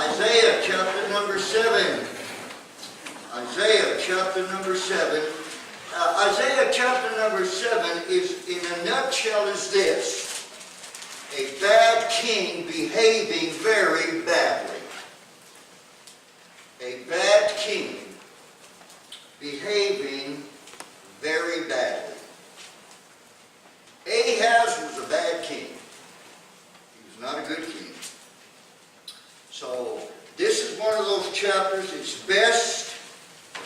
Isaiah chapter number 7. Isaiah chapter number 7. Isaiah chapter number 7 is, in a nutshell, is this: a bad king behaving very badly. A bad king behaving very badly. Ahaz was a bad king. He was not a good king. So this is one of those chapters. It's best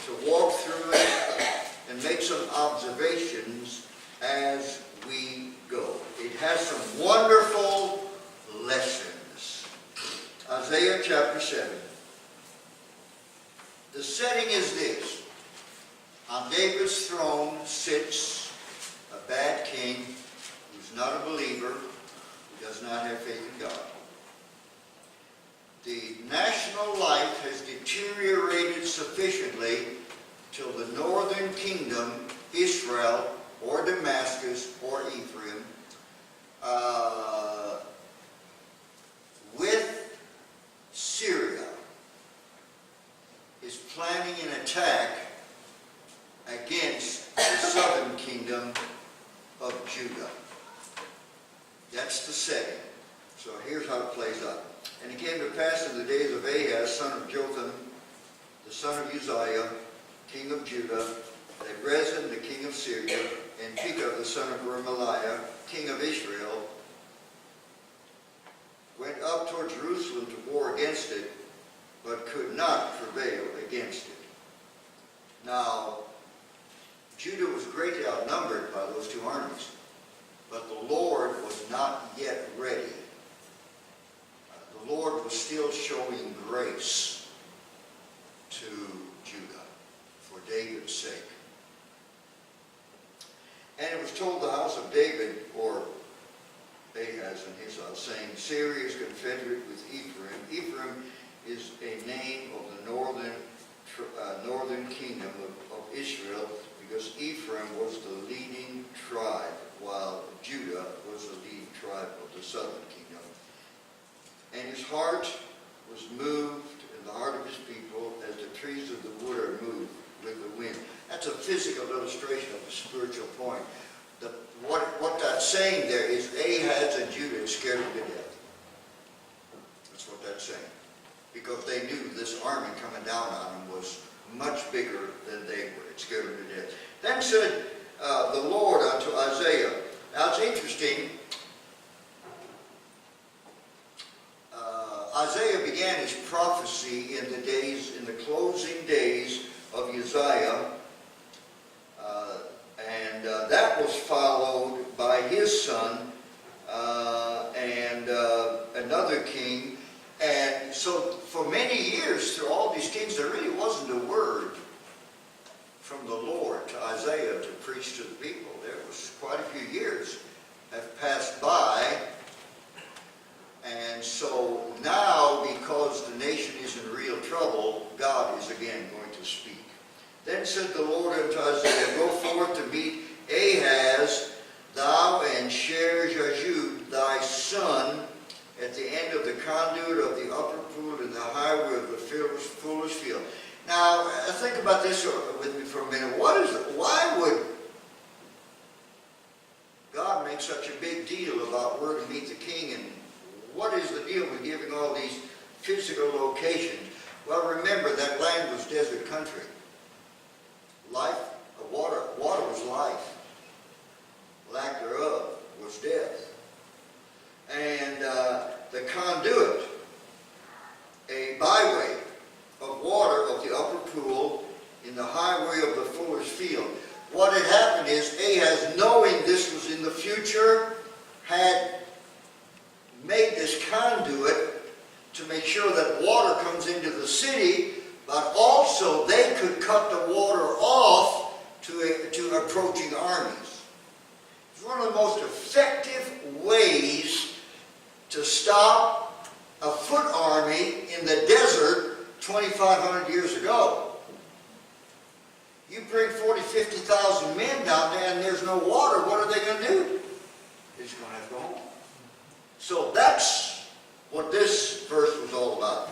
to walk through it and make some observations as we go. It has some wonderful lessons. Isaiah chapter 7. The setting is this: on David's throne sits a bad king who's not a believer, who does not have faith in God. The national life has deteriorated sufficiently till the northern kingdom, Israel, or Damascus, or Ephraim, with Syria, is planning an attack against the southern kingdom of Judah. That's the setting. So here's how it plays out. And it came to pass in the days of Ahaz, son of Jotham, the son of Uzziah, king of Judah, that Rezin, the king of Syria, and Pekah, the son of Remaliah, king of Israel, went up toward Jerusalem to war against it, but could not prevail against it. Now, Judah was greatly outnumbered by those two armies, but the Lord was not yet ready. The Lord was still showing grace to Judah for David's sake. And it was told the house of David, or Ahaz and his house, saying, Syria is confederate with Ephraim. Ephraim is a name of the northern kingdom of Israel, because Ephraim was the leading tribe, while Judah was the leading tribe of the southern kingdom. And his heart was moved, and the heart of his people, as the trees of the wood are moved with the wind. That's a physical illustration of a spiritual point. What that's saying there is Ahaz and Judah is scared to death. That's what that's saying. Because they knew this army coming down on them was much bigger than they were. It scared them to death. Then said the Lord unto Isaiah. Now it's interesting. Isaiah began his prophecy in the closing days of Uzziah, and that was followed by his son and another king. And so for many years, through all these kings, there really wasn't a word from the Lord to Isaiah to preach to the people. There was quite a few years have passed by. And so now, because the nation is in real trouble, God is again going to speak. Then said the Lord unto Isaiah, Go forth to meet Ahaz, thou and Sher-Jashub, thy son, at the end of the conduit of the upper pool in the highway of the foolish field. Now, think about this with me for a minute. Why would God make such a big deal about where to meet the king, and what is the deal with giving all these physical locations? Well, remember, that land was desert country. Water was life. Lack thereof was death. And the conduit, a byway of water of the upper pool in the highway of the fuller's field. What had happened is Ahaz, knowing this was in the future, had made this conduit to make sure that water comes into the city, but also they could cut the water off to approaching armies. It's one of the most effective ways to stop a foot army in the desert 2,500 years ago. You bring 40,000, 50,000 men down there and there's no water, what are they going to do? They're just going to have to go home. So that's what this verse was all about.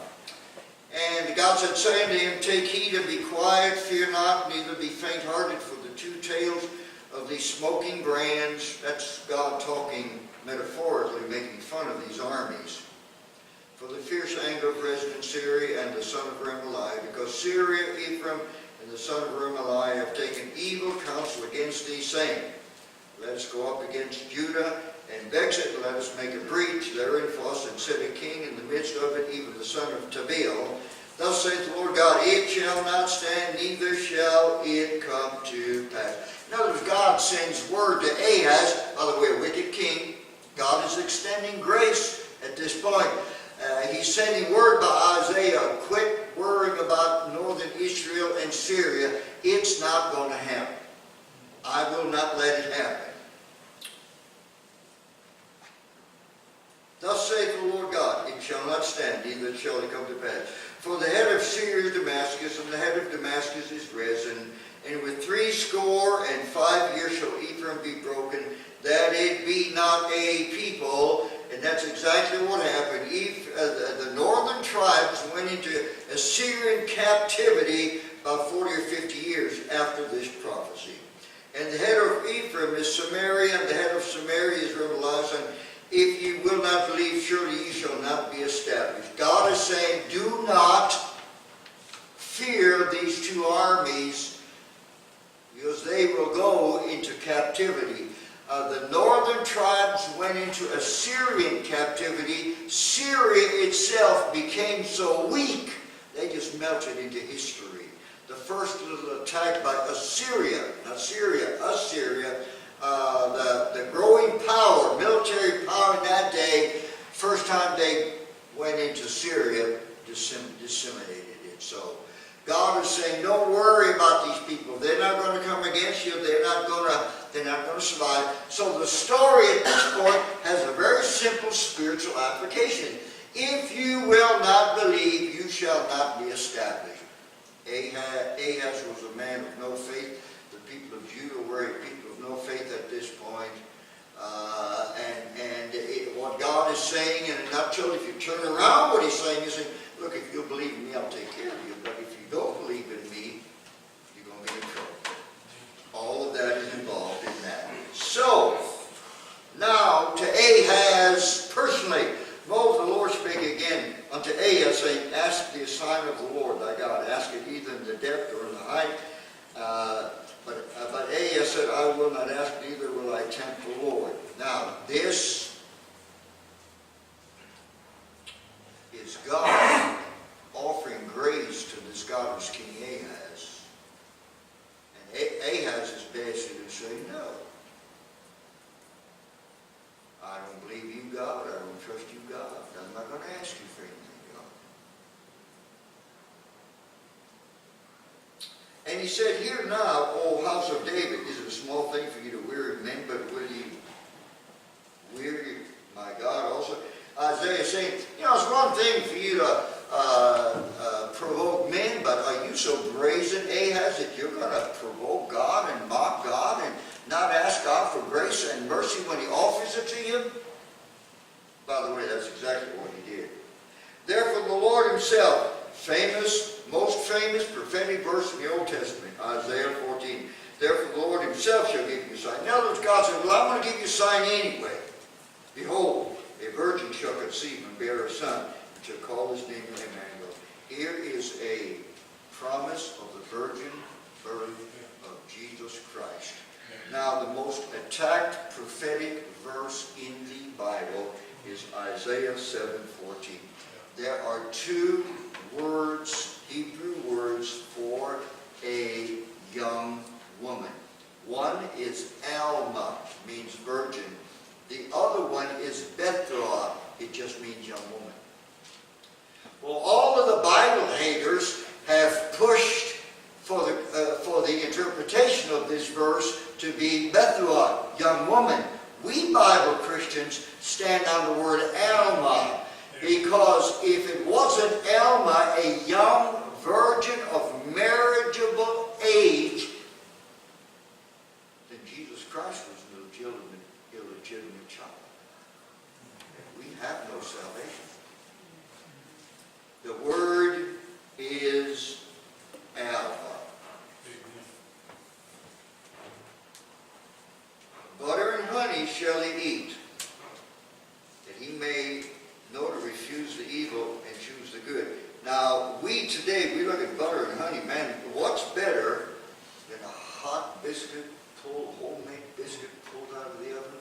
God said, saying to him, take heed and be quiet, fear not, neither be faint-hearted, for the two tails of these smoking brands, that's God talking metaphorically, making fun of these armies. For the fierce anger of President Syria and the son of Remaliah, because Syria, Ephraim, and the son of Remaliah have taken evil counsel against thee, saying, let us go up against Judah and vex it, and let us make a breach therein for us, and set a king in the midst of it, even the son of Tabeel. Thus saith the Lord God, it shall not stand, neither shall it come to pass. In other words, God sends word to Ahaz, by the way, a wicked king. God is extending grace at this point. He's sending word by Isaiah, quit worrying about northern Israel and Syria. It's not going to happen. I will not let it happen. Thus saith the Lord God, it shall not stand, neither shall it come to pass. For the head of Syria is Damascus, and the head of Damascus is Rezin. And with 65 years shall Ephraim be broken, that it be not a people. And that's exactly what happened. The northern tribes went into Assyrian captivity about 40 or 50 years after this prophecy. And the head of Ephraim is Samaria, and the head of Samaria is Remaliah, son. If you will not believe, surely you shall not be established. God is saying, do not fear these two armies, because they will go into captivity. The northern tribes went into Assyrian captivity. Syria itself became so weak, they just melted into history. The first little attack by Assyria, not Syria, Assyria, the growing power, military power in that day, first time they went into Syria, disseminated it. So God is saying, don't worry about these people. They're not going to come against you. They're not going to survive. So the story at this point has a very simple spiritual application. If you will not believe, you shall not be established. Ahaz was a man of no faith. The people of Judah were a people of no faith at this point. What God is saying in a nutshell, if you turn around what he's saying, he's saying, look, if you'll believe in me, I'll take care of you. But if you don't believe in me, you're going to be in trouble. All of that is involved in that. So, now to Ahaz personally, the Lord spake again unto Ahaz, saying, ask the sign of the Lord thy God. Ask it either in the depth or in the height. But Ahaz said, I will not ask, neither will I tempt the Lord. Now, this is God offering grace to this godless King Ahaz. And Ahaz is basically saying, no. I don't believe you, God. I don't trust you, God. I'm not going to ask you for anything, God. And he said, hear now, O house of David, is it a small thing for you to weary men, but will you weary my God also? Isaiah is saying, it's one thing for you to provoke men, but are you so brazen, Ahaz, that you're going to provoke God and mock God and not ask God for grace and mercy when he offers it to you? By the way, that's exactly what he did. Therefore the Lord himself, most famous prophetic verse in the Old Testament, Isaiah 14. Therefore the Lord himself shall give you a sign. In other words, God said, well, I'm going to give you a sign anyway. Behold, a virgin shall conceive and bear a son, and shall call his name Emmanuel. Here is a promise of the virgin birth of Jesus Christ. Now, the most attacked prophetic verse in the Bible is Isaiah 7:14. There are two words, Hebrew words, for a young woman. One is Alma, means virgin. The other one is Bethroah. It just means young woman. Well, all of the Bible haters have pushed for the interpretation of this verse to be Bethroah, young woman. We Bible Christians stand on the word Alma, because if it wasn't Alma, a young virgin of marriageable age, then Jesus Christ was an illegitimate child. And we have no salvation. The word is we today, we look at butter and honey, man, what's better than a hot biscuit, homemade biscuit pulled out of the oven,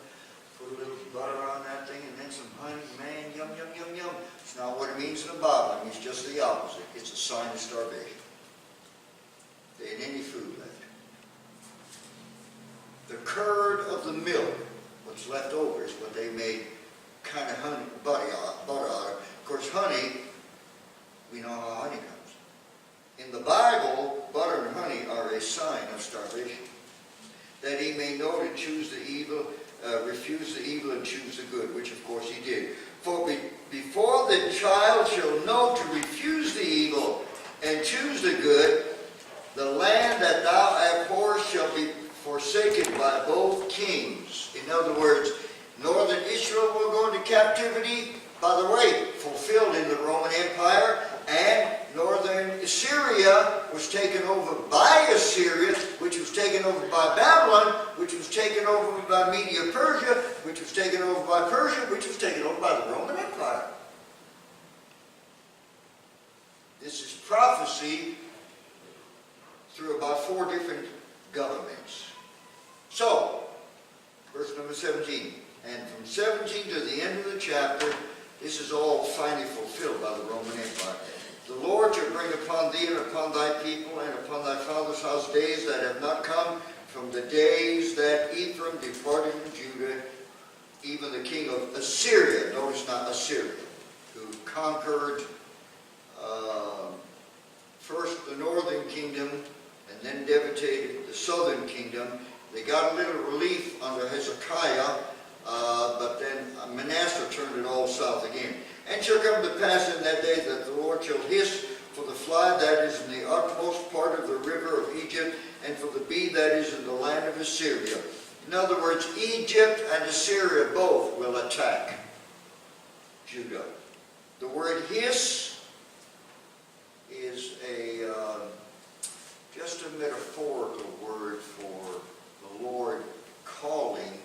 put a little butter on that thing, and then some honey, man, yum, yum, yum, yum. It's not what it means in the Bible. It means just the opposite. It's a sign of starvation. There ain't any food left. The curd of the milk, what's left over, is what they made kind of honey, butter out of. Of course, honey, we know how honey comes. In the Bible, butter and honey are a sign of starvation. That he may know to choose the evil, refuse the evil and choose the good, which of course he did. For before the child shall know to refuse the evil and choose the good, the land that thou abhorrest shall be forsaken by both kings. In other words, northern Israel will go into captivity, by the way, fulfilled in the Roman Empire, and northern Syria was taken over by Assyria, which was taken over by Babylon, which was taken over by Media Persia, which was taken over by Persia, which was taken over by the Roman Empire. This is prophecy through about 4 different governments. So, verse number 17. And from 17 to the end of the chapter, this is all finally fulfilled by the Roman Empire. The Lord shall bring upon thee and upon thy people and upon thy father's house days that have not come from the days that Ephraim departed from Judah, even the king of Assyria, notice not Assyria, who conquered first the northern kingdom and then devastated the southern kingdom. They got a little relief under Hezekiah, but then Manasseh turned it all south again. And shall come to pass in that day that the Lord shall hiss for the fly that is in the utmost part of the river of Egypt, and for the bee that is in the land of Assyria. In other words, Egypt and Assyria both will attack Judah. The word hiss is just a metaphorical word for the Lord calling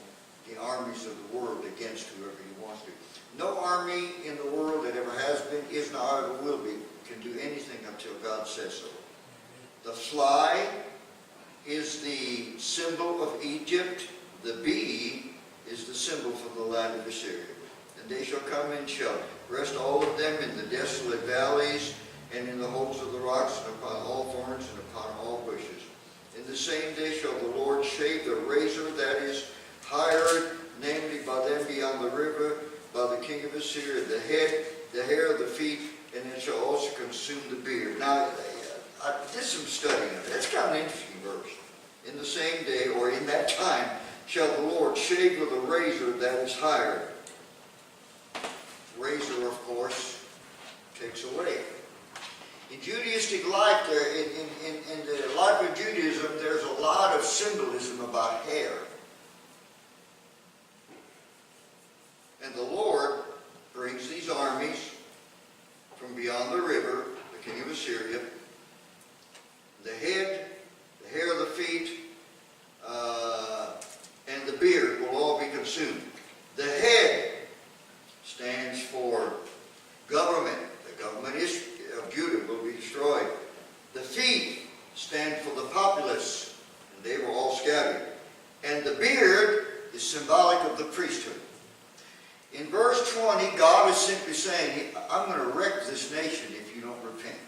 the armies of the world against whoever he wants to. No army in the world that ever has been, is not, or will be, can do anything until God says so. The fly is the symbol of Egypt. The bee is the symbol for the land of Assyria. And they shall come and shall rest all of them in the desolate valleys and in the holes of the rocks and upon all thorns and upon all bushes. In the same day shall the Lord shave the razor that is hired, namely by them beyond the river, by the king of Assyria, the head, the hair of the feet, and it shall also consume the beard. Now, I did some studying of it. That's kind of an interesting verse. In the same day, or in that time, shall the Lord shave with a razor that is hired. Razor, of course, takes away. In Judaistic life, in the life of Judaism, there's a lot of symbolism about hair. And the Lord brings these armies from beyond the river, the king of Assyria. The head, the hair of the feet, and the beard will all be consumed. The head stands for government. The government of Judah will be destroyed. The feet stand for the populace, and they were all scattered. And the beard is symbolic of the priesthood. In verse 20, God is simply saying, I'm going to wreck this nation if you don't repent.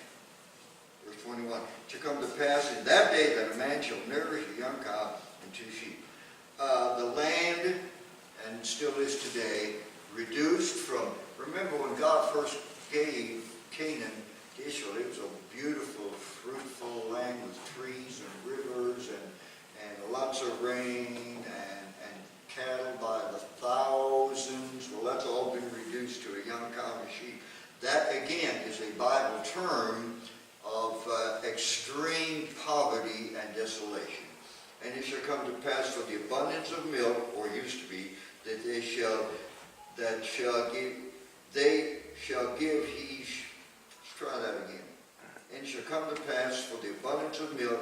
Verse 21, it shall come to pass in that day that a man shall nourish a young cow and 2 sheep. The land, and still is today, reduced from, remember when God first gave Canaan to Israel, it was a beautiful, fruitful land with trees and rivers and lots of rain and cattle by the thousands. Well, that's all been reduced to a young cow and a sheep. That, again, is a Bible term of extreme poverty and desolation. And it shall come to pass for the abundance of milk, or used to be, that they shall give he, try that again. And it shall come to pass for the abundance of milk,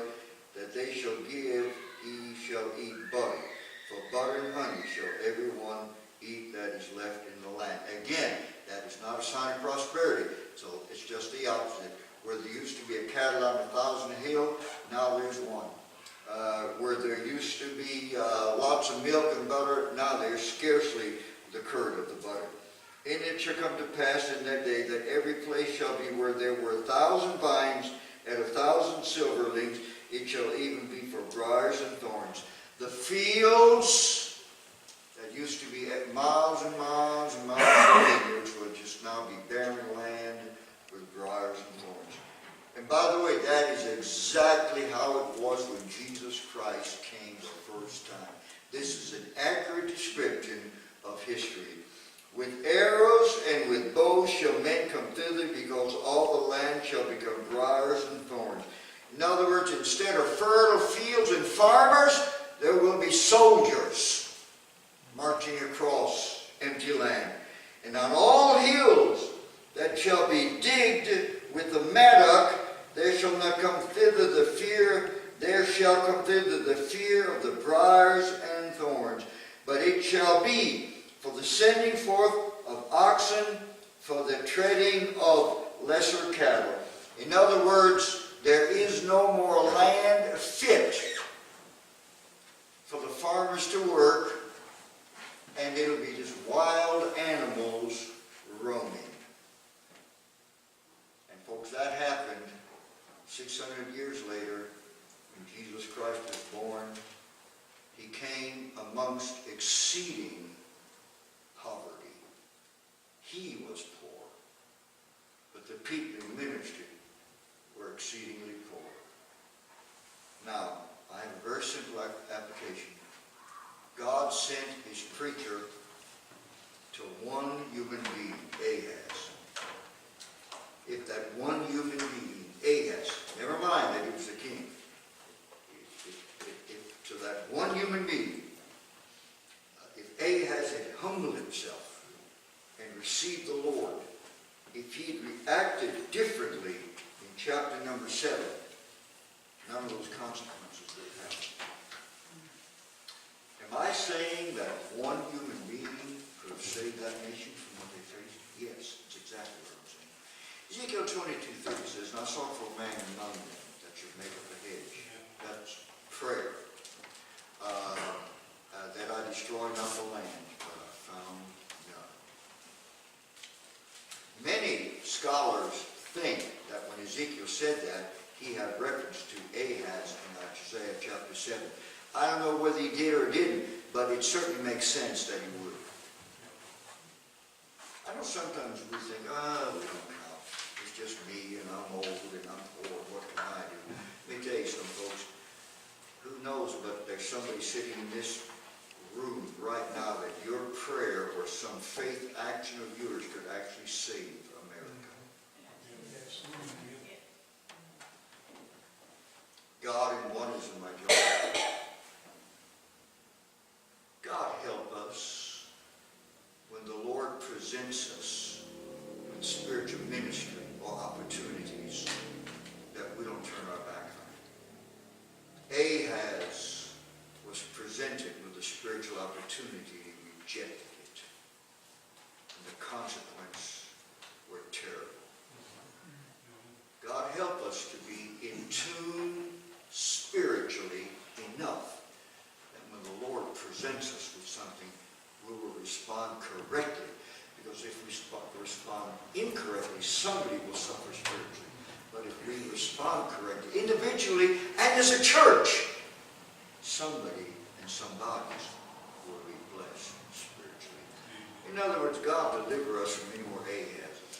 that they shall give, he shall eat butter. For butter and honey shall everyone eat that is left in the land. Again, that is not a sign of prosperity. So it's just the opposite. Where there used to be a cattle on 1,000 hill, now there's one. Where there used to be lots of milk and butter, now there's scarcely the curd of the butter. And it shall come to pass in that day that every place shall be where there were 1,000 vines and 1,000 silverlings, it shall even be for briars and thorns. The fields that used to be at miles and miles and miles of vineyards will just now be barren land with briars and thorns. And by the way, that is exactly how it was when Jesus Christ came the first time. This is an accurate description of history. With arrows and with bows shall men come thither, because all the land shall become briars and thorns. In other words, instead of fertile fields and farmers, there will be soldiers marching across empty land. And on all hills that shall be digged with the mattock, there shall not come thither the fear, there shall come thither the fear of the briars and thorns. But it shall be for the sending forth of oxen, for the treading of lesser cattle. In other words, there is no more land fit for the farmers to work, and it'll be just wild animals roaming. And folks, that happened 600 years later when Jesus Christ was born. He came amongst exceeding poverty. He was poor, but the people in ministry were exceedingly poor. Now, I have a very simple application. God sent his preacher to one human being, Ahaz. If that one human being, Ahaz, never mind that he was the king, if to that one human being, if Ahaz had humbled himself and received the Lord, if he had reacted differently in chapter number 7, none of those consequences would have happened. Am I saying that one human being could have saved that nation from what they faced? Yes, that's exactly what I'm saying. Ezekiel 22:30 says, "And I sought for a man among them that should make up a hedge." That's prayer. That I destroy not the land, but I found none. Many scholars think that when Ezekiel said that, he had reference to Ahaz in Isaiah chapter 7. I don't know whether he did or didn't, but it certainly makes sense that he would. I know sometimes we think, we don't count. It's just me, and I'm old, and I'm poor. What can I do? Let me tell you something, folks. Who knows, but there's somebody sitting in this room right now that your prayer or some faith action of yours could actually save America. God in oneism, my God. God help us when the Lord presents us with spiritual ministry or opportunities that we don't turn our back on. Ahaz was presented with a spiritual opportunity, he rejected it. And the consequences were terrible. God help us to be in tune spiritually enough that when the Lord presents us with something, we will respond correctly. Because if we respond incorrectly, somebody will suffer spiritually. But if we respond correctly, individually and as a church, somebody and some bodies will be blessed spiritually. In other words, God deliver us from any more Ahazes.